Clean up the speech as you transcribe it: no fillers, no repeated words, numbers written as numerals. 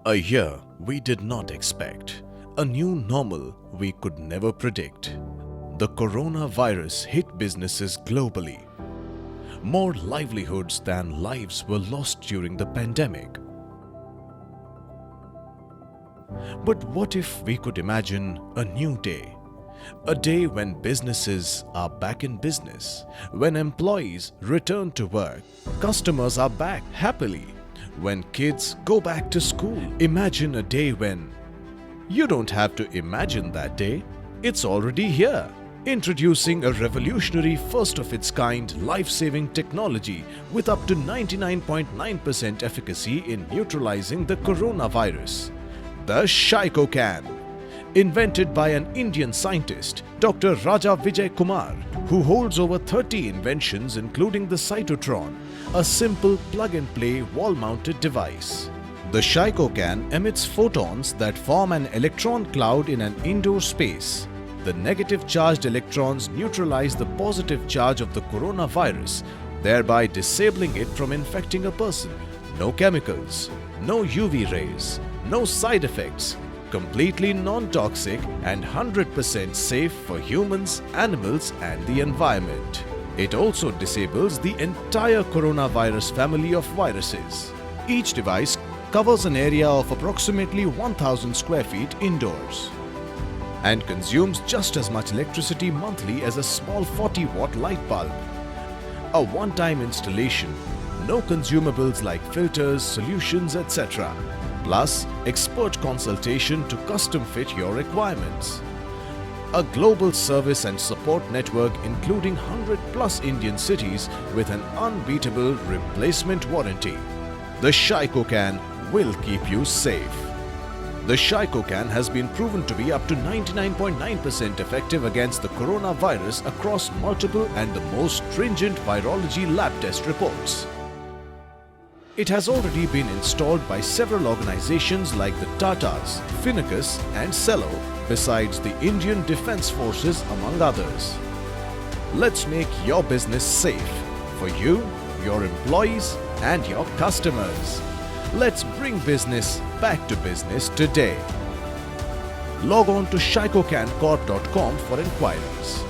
A year we did not expect, a new normal we could never predict. The coronavirus hit businesses globally. More livelihoods than lives were lost during the pandemic. But what if we could imagine a new day? A day when businesses are back in business, when employees return to work, customers are back happily, when kids go back to school. Imagine a day when you don't have to imagine that day, it's already here. Introducing a revolutionary first-of-its-kind life-saving technology with up to 99.9% efficacy in neutralizing the coronavirus. The Shycocan. Invented by an Indian scientist, Dr Rajah Vijay Kumar, who holds over 30 inventions including the Cytotron, a simple plug-and-play wall-mounted device. The Shycocan emits photons that form an electron cloud in an indoor space. The negative charged electrons neutralize the positive charge of the coronavirus, thereby disabling it from infecting a person. No chemicals, no UV rays, no side effects, completely non-toxic and 100% safe for humans, animals and the environment. It also disables the entire coronavirus family of viruses. Each device covers an area of approximately 1000 square feet indoors and consumes just as much electricity monthly as a small 40-watt light bulb. A one-time installation, no consumables like filters, solutions, etc. Plus, expert consultation to custom fit your requirements. A global service and support network including 100+ Indian cities with an unbeatable replacement warranty. The Shycocan will keep you safe. The Shycocan has been proven to be up to 99.9% effective against the coronavirus across multiple and the most stringent virology lab test reports. It has already been installed by several organizations like the Tatas, Finicus and Cello, besides the Indian Defence Forces among others. Let's make your business safe for you, your employees and your customers. Let's bring business back to business today. Log on to shycocancorp.com for inquiries.